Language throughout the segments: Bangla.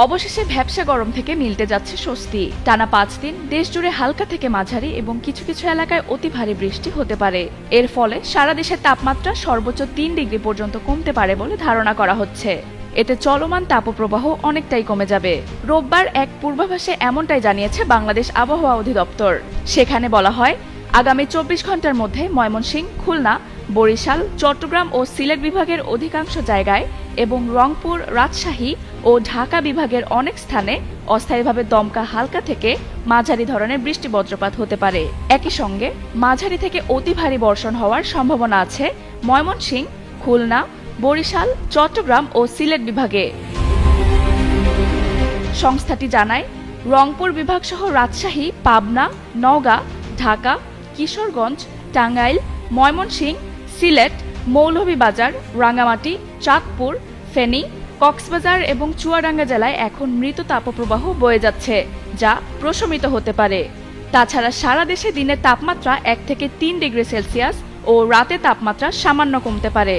অবশেষে ভ্যাপসা গরম থেকে মিলতে যাচ্ছে স্বস্তি। টানা 5 দিন দেশ জুড়ে হালকা থেকে মাঝারি এবং কিছু কিছু এলাকায় অতি ভারী বৃষ্টি হতে পারে। এর ফলে সারা দেশের তাপমাত্রা সর্বোচ্চ 3 ডিগ্রি পর্যন্ত কমতে পারে বলে ধারণা করা হচ্ছে। এতে চলমান তাপপ্রবাহ অনেকটাই কমে যাবে। রোববার এক পূর্বাভাসে এমনটাই জানিয়েছে বাংলাদেশ আবহাওয়া অধিদপ্তর। সেখানে বলা হয়, আগামী 24 ঘন্টার মধ্যে ময়মনসিংহ, খুলনা, বরিশাল, চট্টগ্রাম ও সিলেট বিভাগের অধিকাংশ জায়গায় এবং রংপুর, রাজশাহী ও ঢাকা বিভাগের অনেক স্থানে অস্থায়ীভাবে দমকা হালকা থেকে মাঝারি ধরনের বৃষ্টি বজ্রপাত হতে পারে। একই সঙ্গে মাঝারি থেকে অতি ভারী বর্ষণ হওয়ার সম্ভাবনা আছে ময়মনসিংহ, খুলনা, বরিশাল, চট্টগ্রাম ও সিলেট বিভাগে। সংস্থাটি জানায়, রংপুর বিভাগ সহ রাজশাহী, পাবনা, নওগাঁ, ঢাকা, কিশোরগঞ্জ, টাঙ্গাইল, ময়মনসিংহ, সিলেট, মৌলভীবাজার, রাঙ্গামাটি, চাঁদপুর, ফেনী, কক্সবাজার এবং চুয়াডাঙ্গা জেলায় এখন মৃত তাপপ্রবাহ বয়ে যাচ্ছে, যা প্রশমিত হতে পারে। তাছাড়া সারা দেশে দিনের তাপমাত্রা 1 থেকে 3 ডিগ্রি সেলসিয়াস ও রাতের তাপমাত্রা সামান্য কমতে পারে।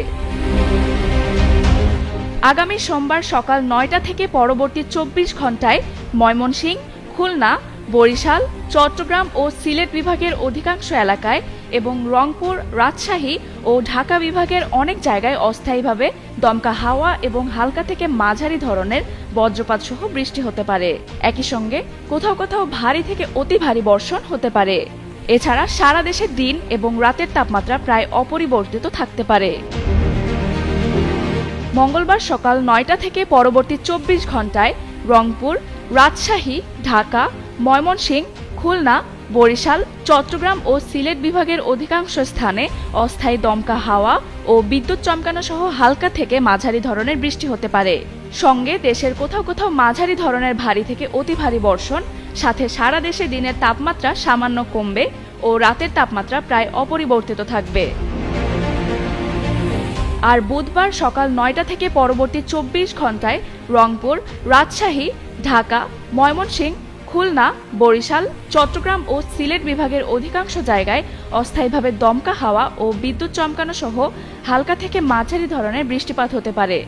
আগামী সোমবার সকাল 9টা থেকে পরবর্তী 24 ঘন্টায় ময়মনসিংহ, খুলনা, বরিশাল, চট্টগ্রাম ও সিলেট বিভাগের অধিকাংশ এলাকায় এবং রংপুর, রাজশাহী ও ঢাকা বিভাগের অনেক জায়গায় অস্থায়ীভাবে দমকা হাওয়া এবং হালকা থেকে মাঝারি ধরনের বজ্রপাত সহ বৃষ্টি হতে পারে। একই সঙ্গে কোথাও কোথাও ভারী থেকে অতি ভারী বর্ষণ হতে পারে। এছাড়া সারা দেশে দিন এবং রাতের তাপমাত্রা প্রায় অপরিবর্তিত থাকতে পারে। মঙ্গলবার সকাল 9টা থেকে পরবর্তী 24 ঘন্টায় রংপুর, রাজশাহী, ঢাকা, ময়মনসিংহ, খুলনা, বরিশাল, চট্টগ্রাম ও সিলেট বিভাগের অধিকাংশ স্থানে অস্থায়ী দমকা হাওয়া ও বিদ্যুৎ চমকানো সহ হালকা থেকে মাঝারি ধরনের বৃষ্টি হতে পারে। সঙ্গে দেশের কোথাও কোথাও মাঝারি ধরনের ভারী থেকে অতি ভারী বর্ষণ, সাথে সারা দেশে দিনের তাপমাত্রা সামান্য কমবে ও রাতের তাপমাত্রা প্রায় অপরিবর্তিত থাকবে। আর বুধবার সকাল 9টা থেকে পরবর্তী 24 ঘন্টায় রংপুর, রাজশাহী, ঢাকা, ময়মনসিংহ, খুলনা, বরিশাল, চট্টগ্রাম ও সিলেট বিভাগের অধিকাংশ জায়গায় অস্থায়ীভাবে দমকা হাওয়া ও বিদ্যুৎ চমকানো সহ হালকা থেকে মাঝারি ধরনের বৃষ্টিপাত হতে পারে।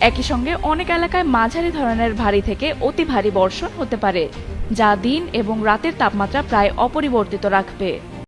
একই সঙ্গে অনেক এলাকায় মাঝারি ধরনের ভারী থেকে অতি ভারী বর্ষণ হতে পারে, যা দিন এবং রাতের তাপমাত্রা প্রায় অপরিবর্তিত রাখবে।